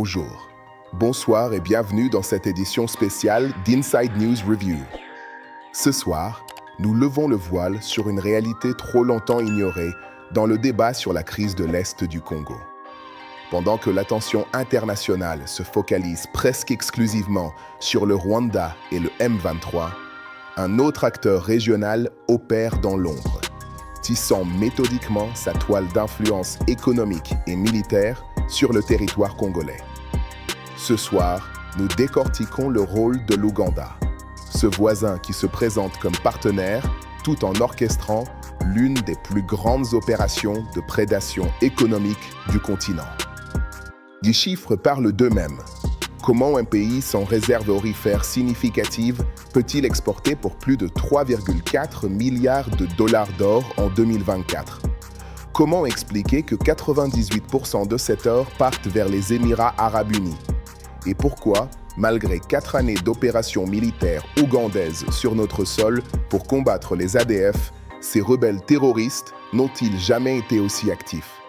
bonjour. Bonsoir et bienvenue dans cette édition spéciale d'Inside News Review. Ce soir, nous levons le voile sur une réalité trop longtemps ignorée dans le débat sur la crise de l'Est du Congo. Pendant que l'attention internationale se focalise presque exclusivement sur le Rwanda et le M23, un autre acteur régional opère dans l'ombre, tissant méthodiquement sa toile d'influence économique et militaire sur le territoire congolais. Ce soir, nous décortiquons le rôle de l'Ouganda, ce voisin qui se présente comme partenaire tout en orchestrant l'une des plus grandes opérations de prédation économique du continent. Les chiffres parlent d'eux-mêmes. Comment un pays sans réserve aurifère significative peut-il exporter pour plus de 3,4 milliards de dollars d'or en 2024 ? Comment expliquer que 98% de cet or partent vers les Émirats arabes unis ? Et pourquoi, malgré 4 années d'opérations militaires ougandaises sur notre sol pour combattre les ADF, ces rebelles terroristes n'ont-ils jamais été aussi actifs ?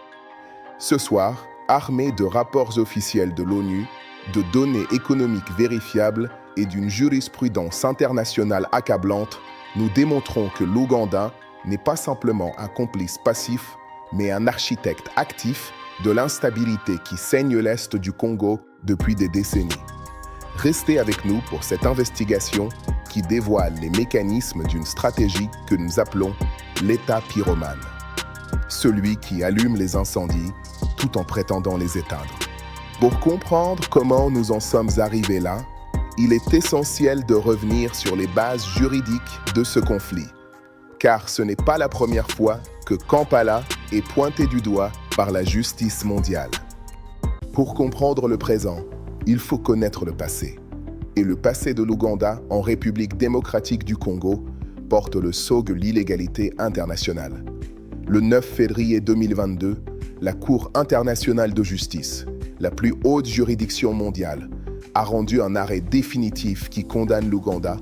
Ce soir, armés de rapports officiels de l'ONU, de données économiques vérifiables et d'une jurisprudence internationale accablante, nous démontrons que l'Ouganda n'est pas simplement un complice passif, mais un architecte actif de l'instabilité qui saigne l'Est du Congo depuis des décennies. Restez avec nous pour cette investigation qui dévoile les mécanismes d'une stratégie que nous appelons l'État pyromane. Celui qui allume les incendies tout en prétendant les éteindre. Pour comprendre comment nous en sommes arrivés là, il est essentiel de revenir sur les bases juridiques de ce conflit. Car ce n'est pas la première fois que Kampala est pointé du doigt par la justice mondiale. Pour comprendre le présent, il faut connaître le passé. Et le passé de l'Ouganda en République démocratique du Congo porte le sceau de l'illégalité internationale. Le 9 février 2022, la Cour internationale de justice, la plus haute juridiction mondiale, a rendu un arrêt définitif qui condamne l'Ouganda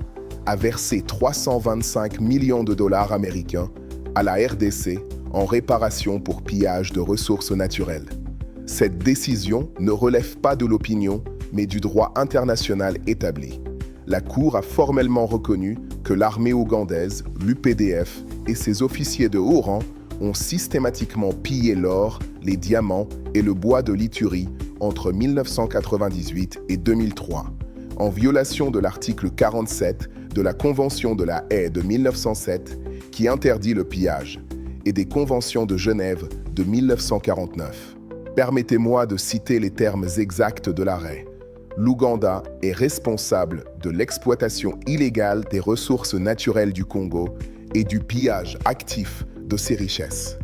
à verser 325 millions de dollars américains à la RDC en réparation pour pillage de ressources naturelles. Cette décision ne relève pas de l'opinion, mais du droit international établi. La Cour a formellement reconnu que l'armée ougandaise, l'UPDF et ses officiers de haut rang ont systématiquement pillé l'or, les diamants et le bois de l'Ituri entre 1998 et 2003, en violation de l'article 47 de la Convention de la Haye de 1907 qui interdit le pillage, et des conventions de Genève de 1949. Permettez-moi de citer les termes exacts de l'arrêt. L'Ouganda est responsable de l'exploitation illégale des ressources naturelles du Congo et du pillage actif de ses richesses.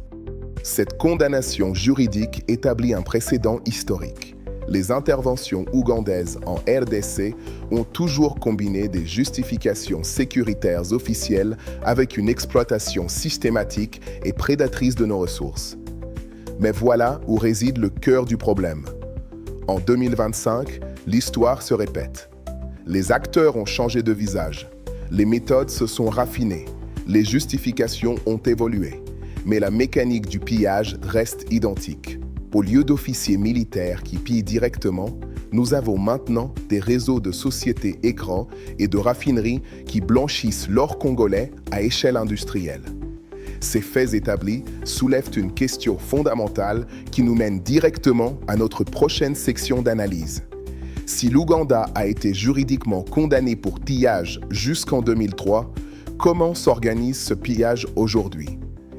Cette condamnation juridique établit un précédent historique. Les interventions ougandaises en RDC ont toujours combiné des justifications sécuritaires officielles avec une exploitation systématique et prédatrice de nos ressources. Mais voilà où réside le cœur du problème. En 2025, l'histoire se répète. Les acteurs ont changé de visage. Les méthodes se sont raffinées. Les justifications ont évolué. Mais la mécanique du pillage reste identique. Au lieu d'officiers militaires qui pillent directement, nous avons maintenant des réseaux de sociétés écrans et de raffineries qui blanchissent l'or congolais à échelle industrielle. Ces faits établis soulèvent une question fondamentale qui nous mène directement à notre prochaine section d'analyse. Si l'Ouganda a été juridiquement condamné pour pillage jusqu'en 2003, comment s'organise ce pillage aujourd'hui ?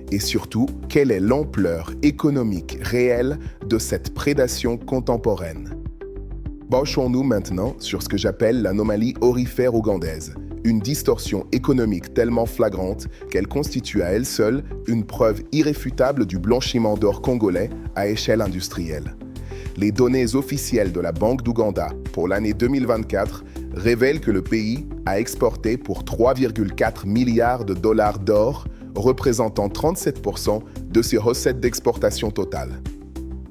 Et surtout, quelle est l'ampleur économique réelle de cette prédation contemporaine ? Penchons-nous maintenant sur ce que j'appelle l'anomalie aurifère ougandaise, une distorsion économique tellement flagrante qu'elle constitue à elle seule une preuve irréfutable du blanchiment d'or congolais à échelle industrielle. Les données officielles de la Banque d'Ouganda pour l'année 2024 révèlent que le pays a exporté pour 3,4 milliards de dollars d'or, représentant 37% de ses recettes d'exportation totales.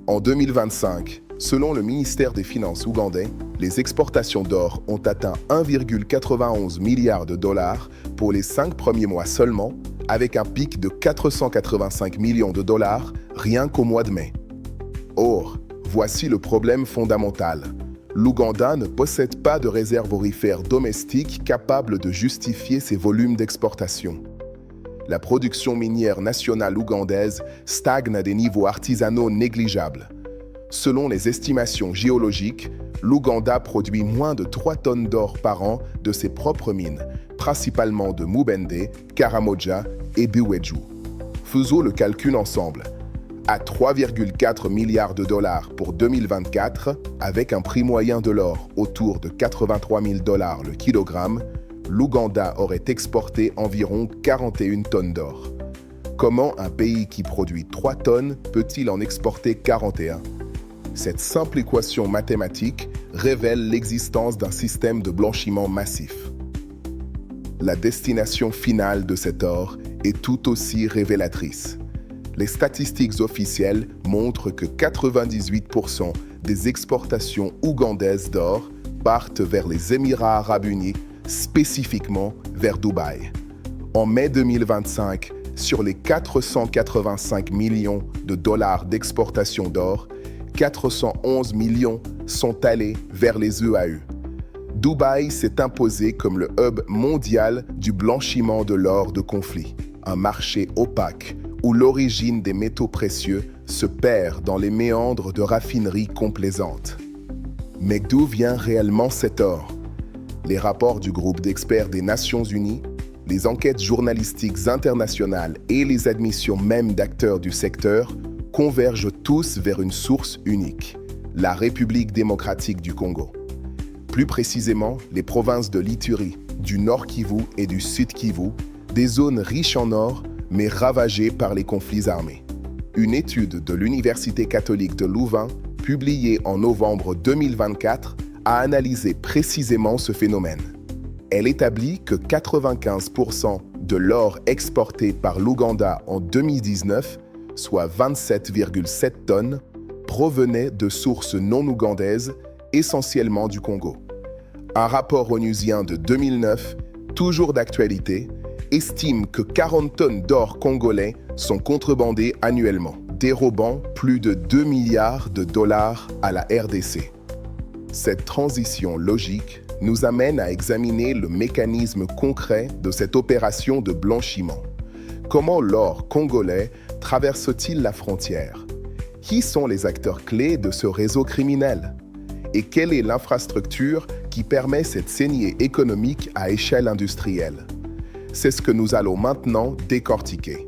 En 2025, selon le ministère des Finances ougandais, les exportations d'or ont atteint 1,91 milliard de dollars pour les 5 premiers mois seulement, avec un pic de 485 millions de dollars rien qu'au mois de mai. Or, Voici le problème fondamental. L'Ouganda ne possède pas de réserve aurifère domestique capable de justifier ses volumes d'exportation. La production minière nationale ougandaise stagne à des niveaux artisanaux négligeables. Selon les estimations géologiques, l'Ouganda produit moins de 3 tonnes d'or par an de ses propres mines, principalement de Mubende, Karamoja et Biweju. Faisons le calcul ensemble. À 3,4 milliards de dollars pour 2024, avec un prix moyen de l'or autour de 83 000 dollars le kilogramme, l'Ouganda aurait exporté environ 41 tonnes d'or. Comment un pays qui produit 3 tonnes peut-il en exporter 41? Cette simple équation mathématique révèle l'existence d'un système de blanchiment massif. La destination finale de cet or est tout aussi révélatrice. Les statistiques officielles montrent que 98% des exportations ougandaises d'or partent vers les Émirats arabes unis, spécifiquement vers Dubaï. En mai 2025, sur les 485 millions de dollars d'exportation d'or, 411 millions sont allés vers les EAE. Dubaï s'est imposé comme le hub mondial du blanchiment de l'or de conflit, un marché opaque où l'origine des métaux précieux se perd dans les méandres de raffineries complaisantes. Mais d'où vient réellement cet or? Les rapports du groupe d'experts des Nations Unies, les enquêtes journalistiques internationales et les admissions même d'acteurs du secteur convergent tous vers une source unique, la République démocratique du Congo. Plus précisément, les provinces de l'Ituri, du Nord Kivu et du Sud Kivu, des zones riches en or, mais ravagées par les conflits armés. Une étude de l'Université catholique de Louvain, publiée en novembre 2024, a analysé précisément ce phénomène. Elle établit que 95% de l'or exporté par l'Ouganda en 2019, soit 27,7 tonnes, provenait de sources non ougandaises, essentiellement du Congo. Un rapport onusien de 2009, toujours d'actualité, estime que 40 tonnes d'or congolais sont contrebandées annuellement, dérobant plus de 2 milliards de dollars à la RDC. Cette transition logique nous amène à examiner le mécanisme concret de cette opération de blanchiment. Comment l'or congolais traverse-t-il la frontière? Qui sont les acteurs clés de ce réseau criminel? Et quelle est l'infrastructure qui permet cette saignée économique à échelle industrielle? C'est ce que nous allons maintenant décortiquer.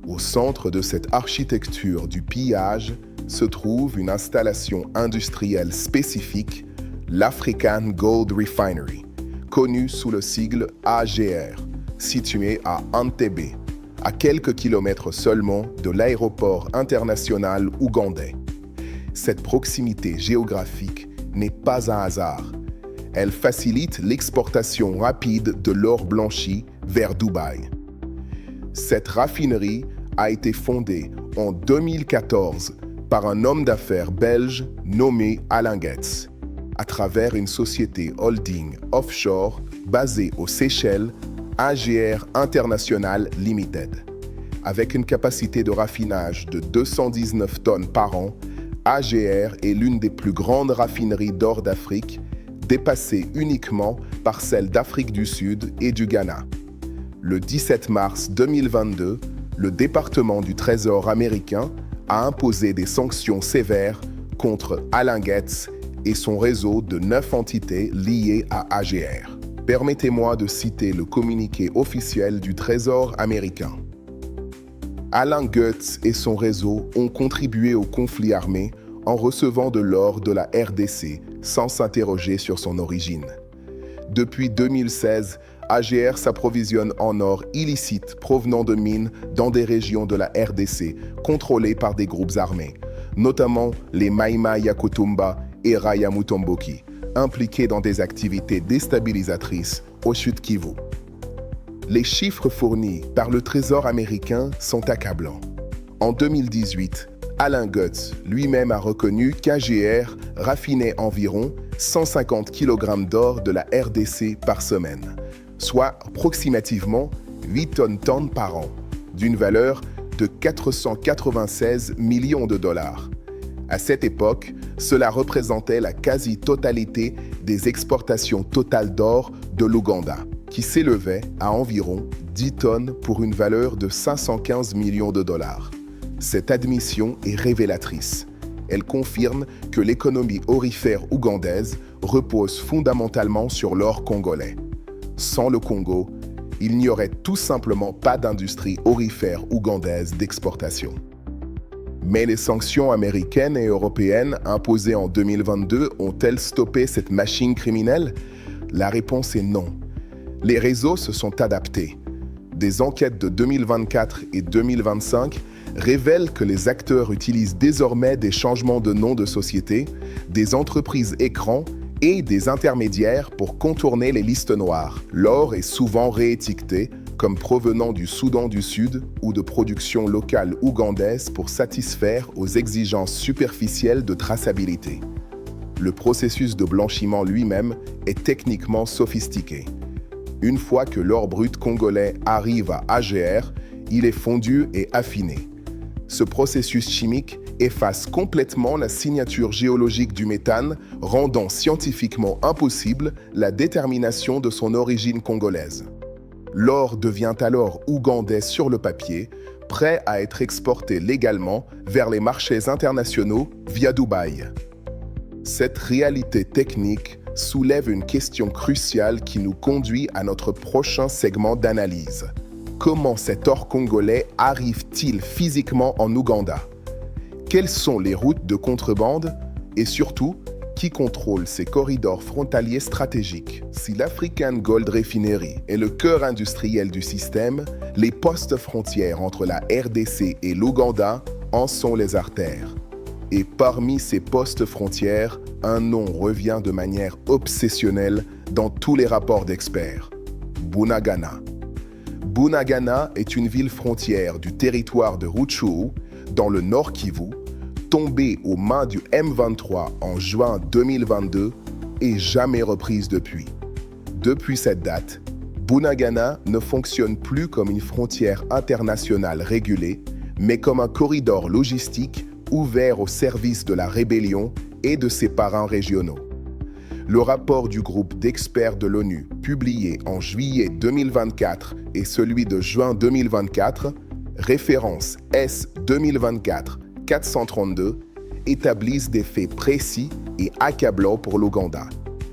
Au centre de cette architecture du pillage se trouve une installation industrielle spécifique, l'African Gold Refinery, connue sous le sigle AGR, située à Entebbe, à quelques kilomètres seulement de l'aéroport international ougandais. Cette proximité géographique n'est pas un hasard. Elle facilite l'exportation rapide de l'or blanchi vers Dubaï. Cette raffinerie a été fondée en 2014 par un homme d'affaires belge nommé Alain Goetz, à travers une société holding offshore basée aux Seychelles, AGR International Limited. Avec une capacité de raffinage de 219 tonnes par an, AGR est l'une des plus grandes raffineries d'or d'Afrique, dépassée uniquement par celle d'Afrique du Sud et du Ghana. Le 17 mars 2022, le département du Trésor américain a imposé des sanctions sévères contre Alain Goetz et son réseau de 9 entités liées à AGR. Permettez-moi de citer le communiqué officiel du Trésor américain. Alain Goetz et son réseau ont contribué au conflit armé en recevant de l'or de la RDC sans s'interroger sur son origine. Depuis 2016, AGR s'approvisionne en or illicite provenant de mines dans des régions de la RDC contrôlées par des groupes armés, notamment les Maïma Yakutumba et Raya Mutomboki, impliqués dans des activités déstabilisatrices au Sud Kivu. Les chiffres fournis par le Trésor américain sont accablants. En 2018, Alain Goetz lui-même a reconnu qu'AGR raffinait environ 150 kg d'or de la RDC par semaine, soit approximativement 8 tonnes par an, d'une valeur de 496 millions de dollars. À cette époque, cela représentait la quasi-totalité des exportations totales d'or de l'Ouganda, qui s'élevait à environ 10 tonnes pour une valeur de 515 millions de dollars. Cette admission est révélatrice. Elle confirme que l'économie aurifère ougandaise repose fondamentalement sur l'or congolais. Sans le Congo, il n'y aurait tout simplement pas d'industrie aurifère ougandaise d'exportation. Mais les sanctions américaines et européennes imposées en 2022 ont-elles stoppé cette machine criminelle? La réponse est non. Les réseaux se sont adaptés. Des enquêtes de 2024 et 2025 révèlent que les acteurs utilisent désormais des changements de nom de société, des entreprises écrans et des intermédiaires pour contourner les listes noires. L'or est souvent réétiqueté comme provenant du Soudan du Sud ou de production locale ougandaise pour satisfaire aux exigences superficielles de traçabilité. Le processus de blanchiment lui-même est techniquement sophistiqué. Une fois que l'or brut congolais arrive à AGR, il est fondu et affiné. Ce processus chimique efface complètement la signature géologique du méthane, rendant scientifiquement impossible la détermination de son origine congolaise. L'or devient alors ougandais sur le papier, prêt à être exporté légalement vers les marchés internationaux via Dubaï. Cette réalité technique soulève une question cruciale qui nous conduit à notre prochain segment d'analyse. Comment cet or congolais arrive-t-il physiquement en Ouganda? Quelles sont les routes de contrebande? Et surtout, qui contrôle ces corridors frontaliers stratégiques? Si l'African Gold Refinery est le cœur industriel du système, les postes frontières entre la RDC et l'Ouganda en sont les artères. Et parmi ces postes frontières, un nom revient de manière obsessionnelle dans tous les rapports d'experts. Bunagana. Bunagana est une ville frontière du territoire de Rutshuru, dans le Nord Kivu, tombée aux mains du M23 en juin 2022 et jamais reprise depuis. Depuis cette date, Bunagana ne fonctionne plus comme une frontière internationale régulée, mais comme un corridor logistique ouvert au service de la rébellion et de ses parrains régionaux. Le rapport du groupe d'experts de l'ONU, publié en juillet 2024 et celui de juin 2024, référence S 2024-432, établissent des faits précis et accablants pour l'Ouganda.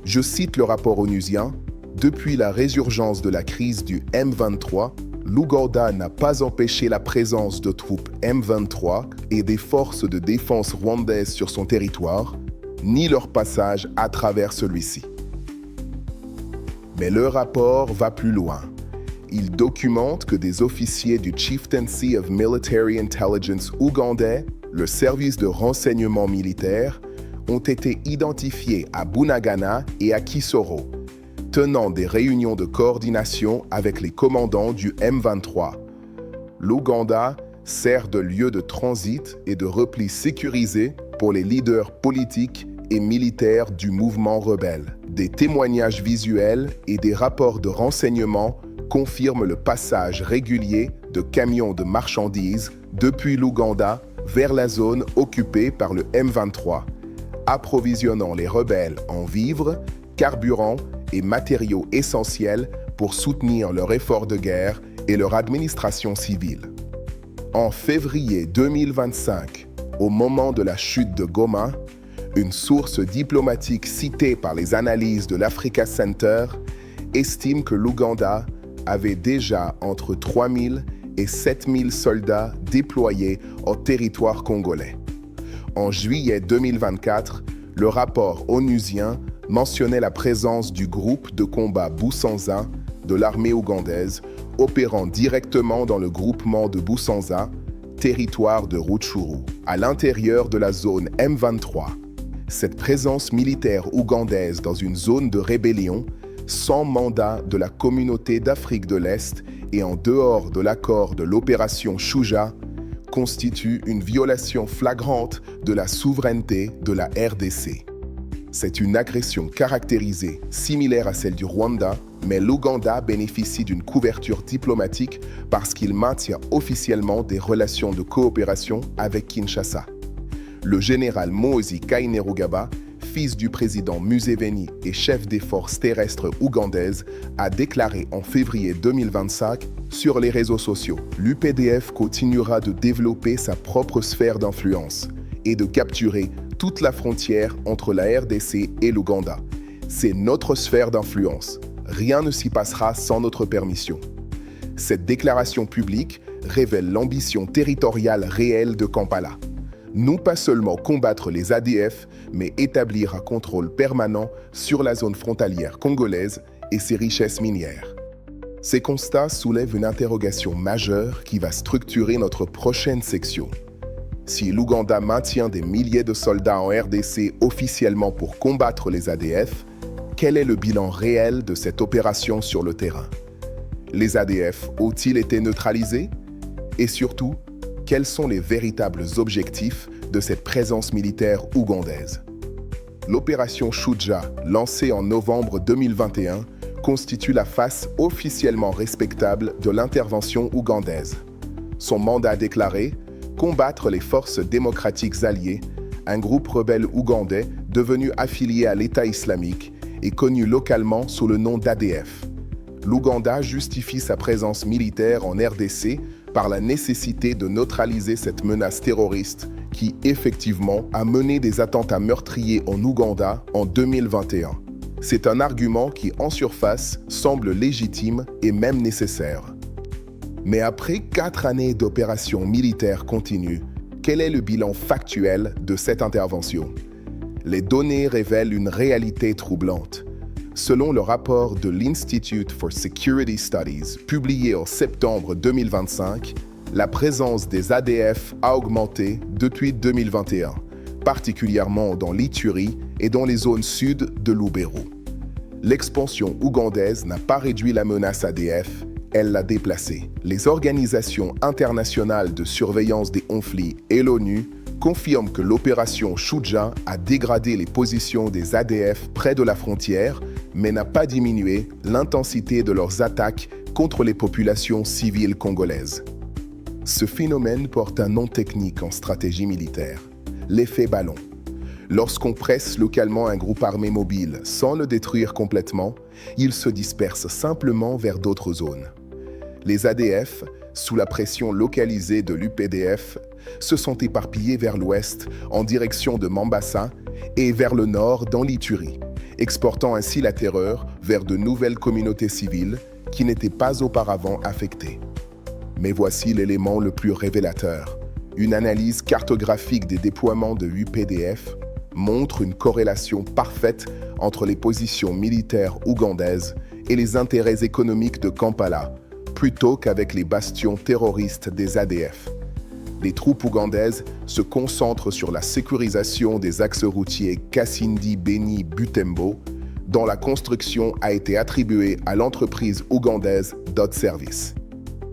Je cite le rapport onusien: « Depuis la résurgence de la crise du M23, l'Ouganda n'a pas empêché la présence de troupes M23 et des forces de défense rwandaises sur son territoire, ni leur passage à travers celui-ci. » Mais le rapport va plus loin. Il documente que des officiers du Chieftaincy of Military Intelligence ougandais, le service de renseignement militaire, ont été identifiés à Bunagana et à Kisoro, tenant des réunions de coordination avec les commandants du M23. L'Ouganda sert de lieu de transit et de repli sécurisé pour les leaders politiques et militaires du mouvement rebelle. Des témoignages visuels et des rapports de renseignement confirment le passage régulier de camions de marchandises depuis l'Ouganda vers la zone occupée par le M23, approvisionnant les rebelles en vivres, carburant et matériaux essentiels pour soutenir leur effort de guerre et leur administration civile. En février 2025, au moment de la chute de Goma, une source diplomatique citée par les analyses de l'Africa Center estime que l'Ouganda avait déjà entre 3 000 et 7 000 soldats déployés en territoire congolais. En juillet 2024, le rapport onusien mentionnait la présence du groupe de combat Busanza de l'armée ougandaise opérant directement dans le groupement de Busanza, territoire de Rutshuru, à l'intérieur de la zone M23. Cette présence militaire ougandaise dans une zone de rébellion, sans mandat de la communauté d'Afrique de l'Est et en dehors de l'accord de l'opération Shuja, constitue une violation flagrante de la souveraineté de la RDC. C'est une agression caractérisée, similaire à celle du Rwanda, mais l'Ouganda bénéficie d'une couverture diplomatique parce qu'il maintient officiellement des relations de coopération avec Kinshasa. le général Muhoozi Kainerugaba, fils du président Museveni et chef des forces terrestres ougandaises, a déclaré en février 2025 sur les réseaux sociaux: l'UPDF continuera de développer sa propre sphère d'influence et de capturer toute la frontière entre la RDC et l'Ouganda. C'est notre sphère d'influence. Rien ne s'y passera sans notre permission. Cette déclaration publique révèle l'ambition territoriale réelle de Kampala. Non pas seulement combattre les ADF, mais établir un contrôle permanent sur la zone frontalière congolaise et ses richesses minières. Ces constats soulèvent une interrogation majeure qui va structurer notre prochaine section. Si l'Ouganda maintient des milliers de soldats en RDC officiellement pour combattre les ADF, quel est le bilan réel de cette opération sur le terrain? Les ADF ont-ils été neutralisés? Et surtout, quels sont les véritables objectifs de cette présence militaire ougandaise? L'opération Shuja, lancée en novembre 2021, constitue la face officiellement respectable de l'intervention ougandaise. Son mandat déclaré: combattre les forces démocratiques alliées, un groupe rebelle ougandais devenu affilié à l'État islamique et connu localement sous le nom d'ADF. L'Ouganda justifie sa présence militaire en RDC par la nécessité de neutraliser cette menace terroriste qui, effectivement, a mené des attentats meurtriers en Ouganda en 2021. C'est un argument qui, en surface, semble légitime et même nécessaire. Mais après 4 années d'opérations militaires continues, quel est le bilan factuel de cette intervention? Les données révèlent une réalité troublante. Selon le rapport de l'Institute for Security Studies, publié en septembre 2025, la présence des ADF a augmenté depuis 2021, particulièrement dans l'Ituri et dans les zones sud de l'Oubero. L'expansion ougandaise n'a pas réduit la menace ADF, elle l'a déplacée. Les organisations internationales de surveillance des conflits et l'ONU confirment que l'opération Shuja a dégradé les positions des ADF près de la frontière, mais n'a pas diminué l'intensité de leurs attaques contre les populations civiles congolaises. Ce phénomène porte un nom technique en stratégie militaire: l'effet ballon. Lorsqu'on presse localement un groupe armé mobile sans le détruire complètement, il se disperse simplement vers d'autres zones. Les ADF, sous la pression localisée de l'UPDF, se sont éparpillés vers l'ouest en direction de Mambasa et vers le nord dans l'Ituri, exportant ainsi la terreur vers de nouvelles communautés civiles qui n'étaient pas auparavant affectées. Mais voici l'élément le plus révélateur. Une analyse cartographique des déploiements de l'UPDF montre une corrélation parfaite entre les positions militaires ougandaises et les intérêts économiques de Kampala, plutôt qu'avec les bastions terroristes des ADF. Les troupes ougandaises se concentrent sur la sécurisation des axes routiers Kasindi-Beni-Butembo, dont la construction a été attribuée à l'entreprise ougandaise Dot Service.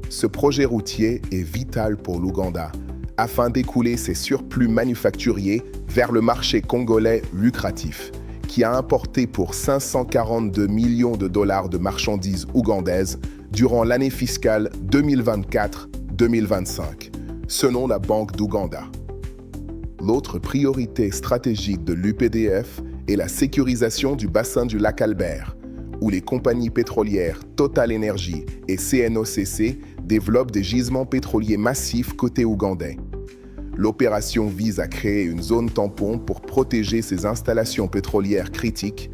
Ce projet routier est vital pour l'Ouganda, afin d'écouler ses surplus manufacturiers vers le marché congolais lucratif, qui a importé pour 542 millions de dollars de marchandises ougandaises durant l'année fiscale 2024-2025, selon la Banque d'Ouganda. L'autre priorité stratégique de l'UPDF est la sécurisation du bassin du lac Albert, où les compagnies pétrolières Total Energy et CNOCC développent des gisements pétroliers massifs côté ougandais. L'opération vise à créer une zone tampon pour protéger ces installations pétrolières critiques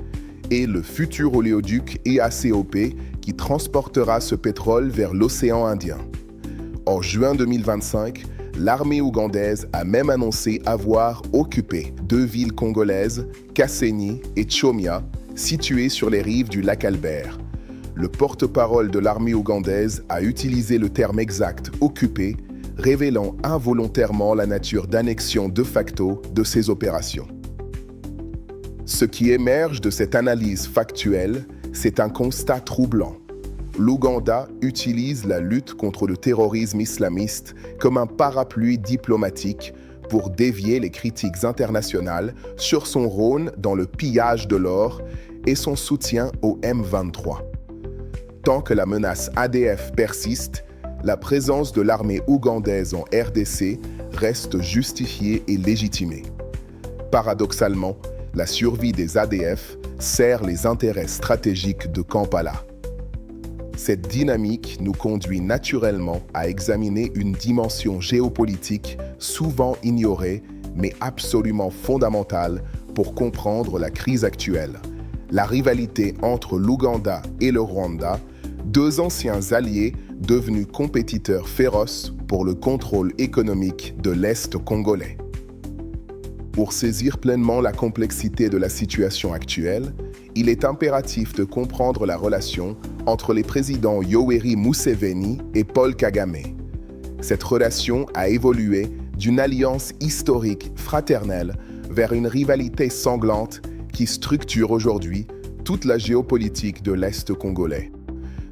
et le futur oléoduc EACOP qui transportera ce pétrole vers l'océan Indien. En juin 2025, l'armée ougandaise a même annoncé avoir occupé 2 villes congolaises, Kasenyi et Chomia, situées sur les rives du lac Albert. Le porte-parole de l'armée ougandaise a utilisé le terme exact « occupé », révélant involontairement la nature d'annexion de facto de ces opérations. Ce qui émerge de cette analyse factuelle, c'est un constat troublant. L'Ouganda utilise la lutte contre le terrorisme islamiste comme un parapluie diplomatique pour dévier les critiques internationales sur son rôle dans le pillage de l'or et son soutien au M23. Tant que la menace ADF persiste, la présence de l'armée ougandaise en RDC reste justifiée et légitimée. Paradoxalement, la survie des ADF sert les intérêts stratégiques de Kampala. Cette dynamique nous conduit naturellement à examiner une dimension géopolitique souvent ignorée, mais absolument fondamentale pour comprendre la crise actuelle. La rivalité entre l'Ouganda et le Rwanda, deux anciens alliés devenus compétiteurs féroces pour le contrôle économique de l'Est congolais. Pour saisir pleinement la complexité de la situation actuelle, il est impératif de comprendre la relation entre les présidents Yoweri Museveni et Paul Kagame. Cette relation a évolué d'une alliance historique fraternelle vers une rivalité sanglante qui structure aujourd'hui toute la géopolitique de l'Est congolais.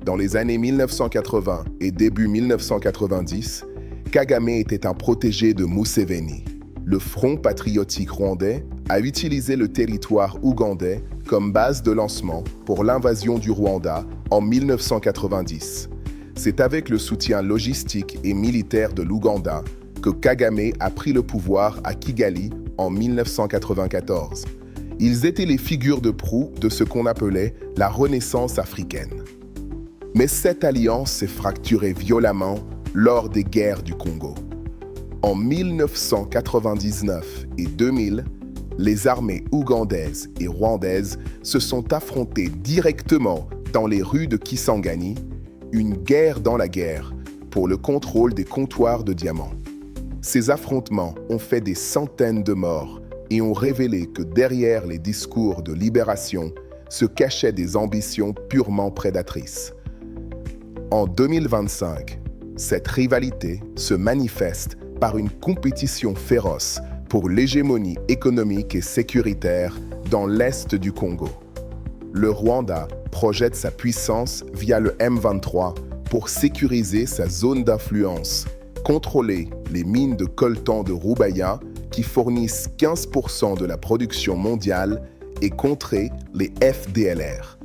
Dans les années 1980 et début 1990, Kagame était un protégé de Museveni. Le Front patriotique rwandais a utilisé le territoire ougandais comme base de lancement pour l'invasion du Rwanda en 1990. C'est avec le soutien logistique et militaire de l'Ouganda que Kagame a pris le pouvoir à Kigali en 1994. Ils étaient les figures de proue de ce qu'on appelait la Renaissance africaine. Mais cette alliance s'est fracturée violemment lors des guerres du Congo. En 1999 et 2000, les armées ougandaises et rwandaises se sont affrontées directement dans les rues de Kisangani, une guerre dans la guerre pour le contrôle des comptoirs de diamants. Ces affrontements ont fait des centaines de morts et ont révélé que derrière les discours de libération se cachaient des ambitions purement prédatrices. En 2025, cette rivalité se manifeste par une compétition féroce pour l'hégémonie économique et sécuritaire dans l'est du Congo. Le Rwanda projette sa puissance via le M23 pour sécuriser sa zone d'influence, contrôler les mines de coltan de Rubaya qui fournissent 15% de la production mondiale et contrer les FDLR.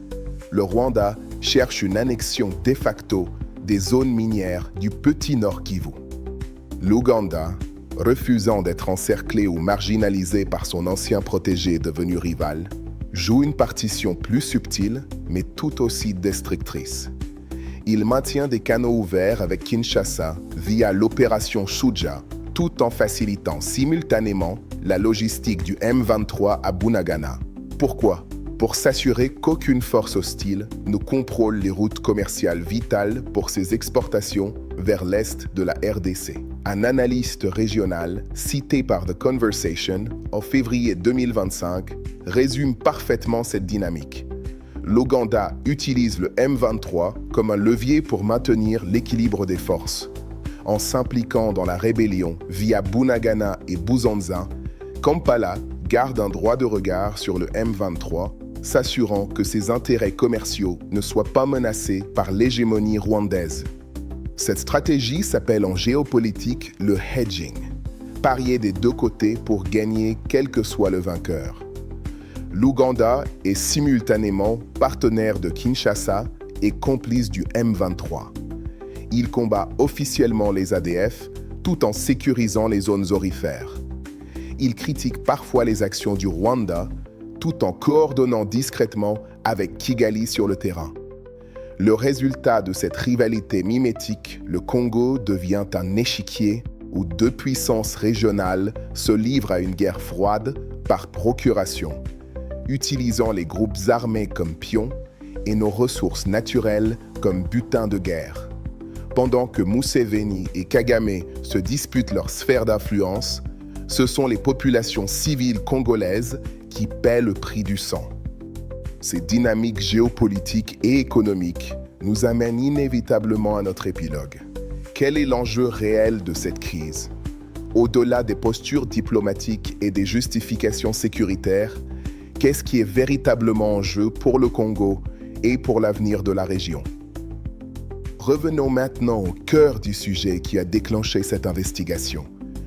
Le Rwanda cherche une annexion de facto des zones minières du Petit Nord Kivu. L'Ouganda, refusant d'être encerclé ou marginalisé par son ancien protégé devenu rival, joue une partition plus subtile mais tout aussi destructrice. Il maintient des canaux ouverts avec Kinshasa via l'opération Shuja, tout en facilitant simultanément la logistique du M23 à Bunagana. Pourquoi ? Pour s'assurer qu'aucune force hostile ne contrôle les routes commerciales vitales pour ses exportations vers l'est de la RDC. Un analyste régional cité par The Conversation en février 2025 résume parfaitement cette dynamique. L'Ouganda utilise le M23 comme un levier pour maintenir l'équilibre des forces. En s'impliquant dans la rébellion via Bunagana et Buzanza, Kampala garde un droit de regard sur le M23, s'assurant que ses intérêts commerciaux ne soient pas menacés par l'hégémonie rwandaise. Cette stratégie s'appelle en géopolitique le hedging, parier des deux côtés pour gagner quel que soit le vainqueur. L'Ouganda est simultanément partenaire de Kinshasa et complice du M23. Il combat officiellement les ADF tout en sécurisant les zones aurifères. Il critique parfois les actions du Rwanda tout en coordonnant discrètement avec Kigali sur le terrain. Le résultat de cette rivalité mimétique, le Congo devient un échiquier où deux puissances régionales se livrent à une guerre froide par procuration, utilisant les groupes armés comme pions et nos ressources naturelles comme butin de guerre. Pendant que Museveni et Kagame se disputent leur sphère d'influence, ce sont les populations civiles congolaises qui paient le prix du sang. Ces dynamiques géopolitiques et économiques nous amènent inévitablement à notre épilogue. Quel est l'enjeu réel de cette crise ? Au-delà des postures diplomatiques et des justifications sécuritaires, qu'est-ce qui est véritablement en jeu pour le Congo et pour l'avenir de la région ? Revenons maintenant au cœur du sujet qui a déclenché cette investigation.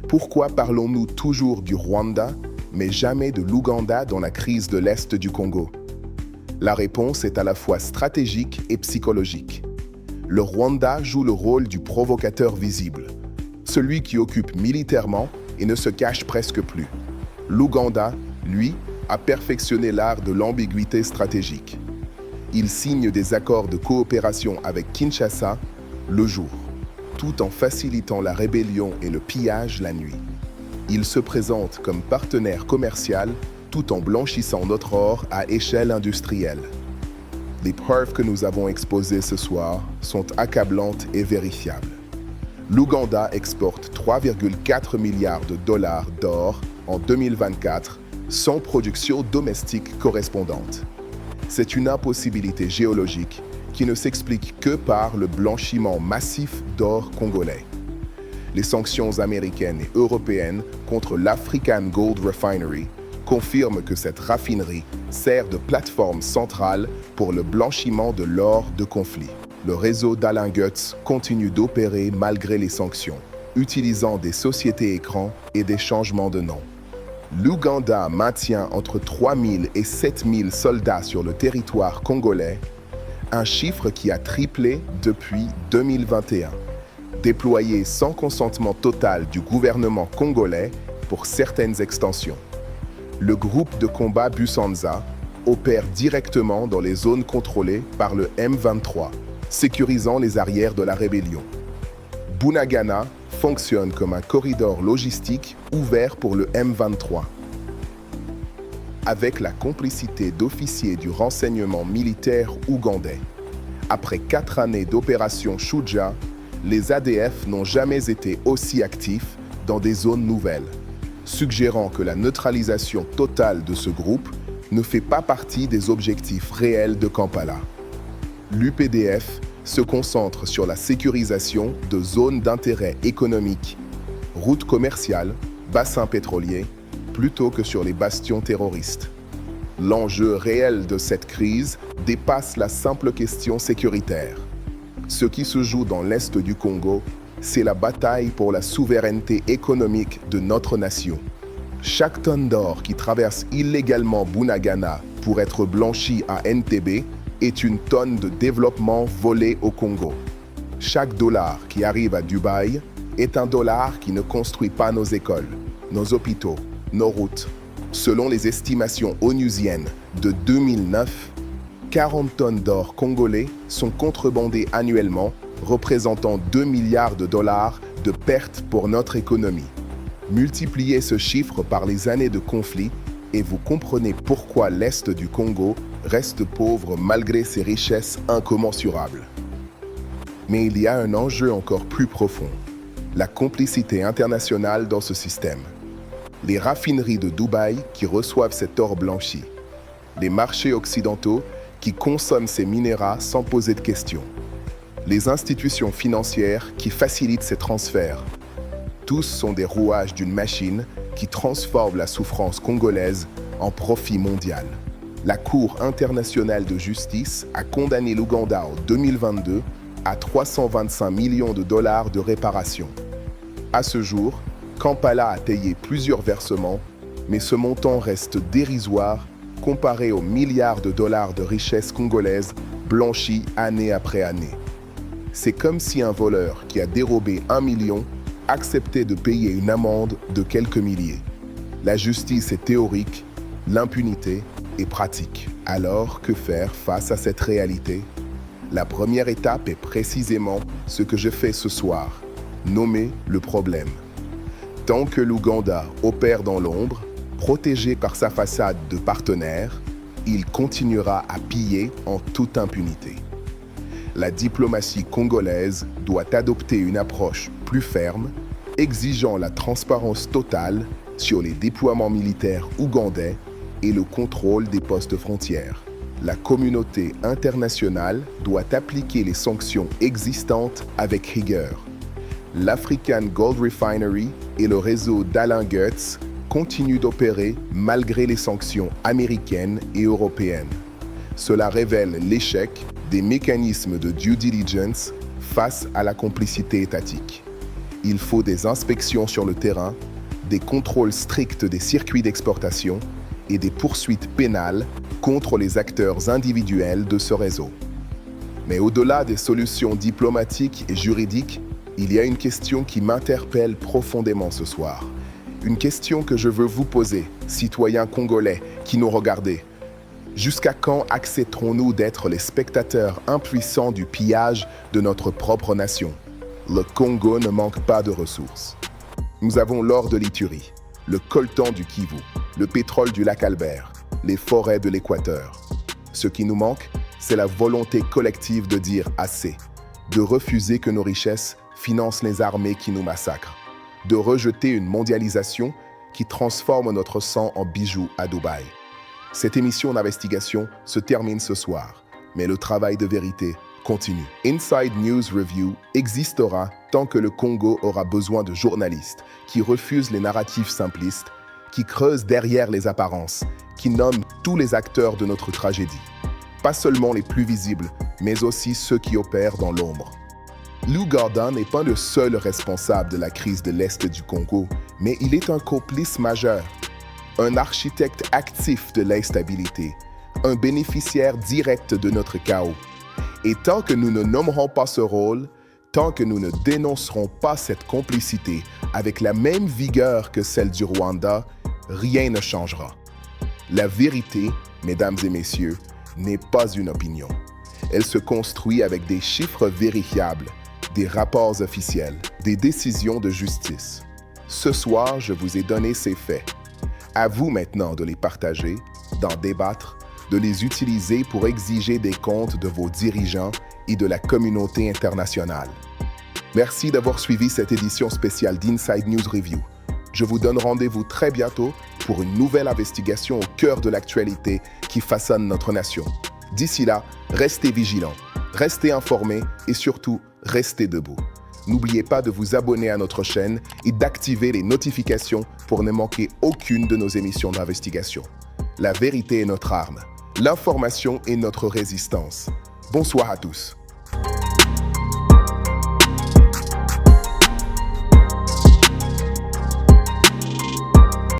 Pourquoi parlons-nous toujours du Rwanda, mais jamais de l'Ouganda dans la crise de l'Est du Congo ? La réponse est à la fois stratégique et psychologique. Le Rwanda joue le rôle du provocateur visible. celui qui occupe militairement et ne se cache presque plus. L'Ouganda, lui, a perfectionné l'art de l'ambiguïté stratégique. Il signe des accords de coopération avec Kinshasa le jour, tout en facilitant la rébellion et le pillage la nuit. Il se présente comme partenaire commercial tout en blanchissant notre or à échelle industrielle. Les preuves que nous avons exposées ce soir sont accablantes et vérifiables. L'Ouganda exporte 3,4 milliards de dollars d'or en 2024 sans production domestique correspondante. C'est une impossibilité géologique qui ne s'explique que par le blanchiment massif d'or congolais. Les sanctions américaines et européennes contre l'African Gold Refinery confirment que cette raffinerie sert de plateforme centrale pour le blanchiment de l'or de conflit. Le réseau d'Alain Goetz continue d'opérer malgré les sanctions, utilisant des sociétés écrans et des changements de nom. L'Ouganda maintient entre 3 000 et 7 000 soldats sur le territoire congolais, un chiffre qui a triplé depuis 2021, déployés sans consentement total du gouvernement congolais pour certaines extensions. Le groupe de combat Busanza opère directement dans les zones contrôlées par le M23, sécurisant les arrières de la rébellion. Bunagana fonctionne comme un corridor logistique ouvert pour le M23. Avec la complicité d'officiers du renseignement militaire ougandais. Après 4 années d'opération Shuja, les ADF n'ont jamais été aussi actifs dans des zones nouvelles, suggérant que la neutralisation totale de ce groupe ne fait pas partie des objectifs réels de Kampala. L'UPDF se concentre sur la sécurisation de zones d'intérêt économique, routes commerciales, bassins pétroliers, plutôt que sur les bastions terroristes. L'enjeu réel de cette crise dépasse la simple question sécuritaire. Ce qui se joue dans l'est du Congo, c'est la bataille pour la souveraineté économique de notre nation. Chaque tonne d'or qui traverse illégalement Bunagana pour être blanchie à Entebbe est une tonne de développement volée au Congo. Chaque dollar qui arrive à Dubaï est un dollar qui ne construit pas nos écoles, nos hôpitaux, nos routes. Selon les estimations onusiennes de 2009, 40 tonnes d'or congolais sont contrebandées annuellement, représentant 2 milliards de dollars de pertes pour notre économie. Multipliez ce chiffre par les années de conflit et vous comprenez pourquoi l'Est du Congo reste pauvre malgré ses richesses incommensurables. Mais il y a un enjeu encore plus profond, la complicité internationale dans ce système. Les raffineries de Dubaï qui reçoivent cet or blanchi, les marchés occidentaux qui consomment ces minéraux sans poser de questions, les institutions financières qui facilitent ces transferts. Tous sont des rouages d'une machine qui transforme la souffrance congolaise en profit mondial. La Cour internationale de justice a condamné l'Ouganda en 2022 à 325 millions de dollars de réparation. À ce jour, Kampala a payé plusieurs versements, mais ce montant reste dérisoire comparé aux milliards de dollars de richesses congolaises blanchies année après année. C'est comme si un voleur qui a dérobé 1 million acceptait de payer une amende de quelques milliers. La justice est théorique, l'impunité est pratique. Alors, que faire face à cette réalité? La première étape est précisément ce que je fais ce soir, nommer le problème. Tant que l'Ouganda opère dans l'ombre, protégé par sa façade de partenaire, il continuera à piller en toute impunité. La diplomatie congolaise doit adopter une approche plus ferme, exigeant la transparence totale sur les déploiements militaires ougandais et le contrôle des postes frontières. La communauté internationale doit appliquer les sanctions existantes avec rigueur. L'African Gold Refinery et le réseau d'Alain Goetz continuent d'opérer malgré les sanctions américaines et européennes. Cela révèle l'échec des mécanismes de due diligence face à la complicité étatique. Il faut des inspections sur le terrain, des contrôles stricts des circuits d'exportation et des poursuites pénales contre les acteurs individuels de ce réseau. Mais au-delà des solutions diplomatiques et juridiques, il y a une question qui m'interpelle profondément ce soir. Une question que je veux vous poser, citoyens congolais qui nous regardez. Jusqu'à quand accepterons-nous d'être les spectateurs impuissants du pillage de notre propre nation? Le Congo ne manque pas de ressources. Nous avons l'or de l'Ituri, le coltan du Kivu, le pétrole du lac Albert, les forêts de l'Équateur. Ce qui nous manque, c'est la volonté collective de dire assez, de refuser que nos richesses financent les armées qui nous massacrent, de rejeter une mondialisation qui transforme notre sang en bijoux à Dubaï. Cette émission d'investigation se termine ce soir, mais le travail de vérité continue. Inside News Review existera tant que le Congo aura besoin de journalistes qui refusent les narratifs simplistes, qui creusent derrière les apparences, qui nomment tous les acteurs de notre tragédie. Pas seulement les plus visibles, mais aussi ceux qui opèrent dans l'ombre. Lou Gordon n'est pas le seul responsable de la crise de l'Est du Congo, mais il est un complice majeur, un architecte actif de l'instabilité, un bénéficiaire direct de notre chaos. Et tant que nous ne nommerons pas ce rôle, tant que nous ne dénoncerons pas cette complicité avec la même vigueur que celle du Rwanda, rien ne changera. La vérité, mesdames et messieurs, n'est pas une opinion. Elle se construit avec des chiffres vérifiables, des rapports officiels, des décisions de justice. Ce soir, je vous ai donné ces faits. À vous maintenant de les partager, d'en débattre, de les utiliser pour exiger des comptes de vos dirigeants et de la communauté internationale. Merci d'avoir suivi cette édition spéciale d'Inside News Review. Je vous donne rendez-vous très bientôt pour une nouvelle investigation au cœur de l'actualité qui façonne notre nation. D'ici là, restez vigilants, restez informés et surtout, restez debout. N'oubliez pas de vous abonner à notre chaîne et d'activer les notifications pour ne manquer aucune de nos émissions d'investigation. La vérité est notre arme. L'information est notre résistance. Bonsoir à tous.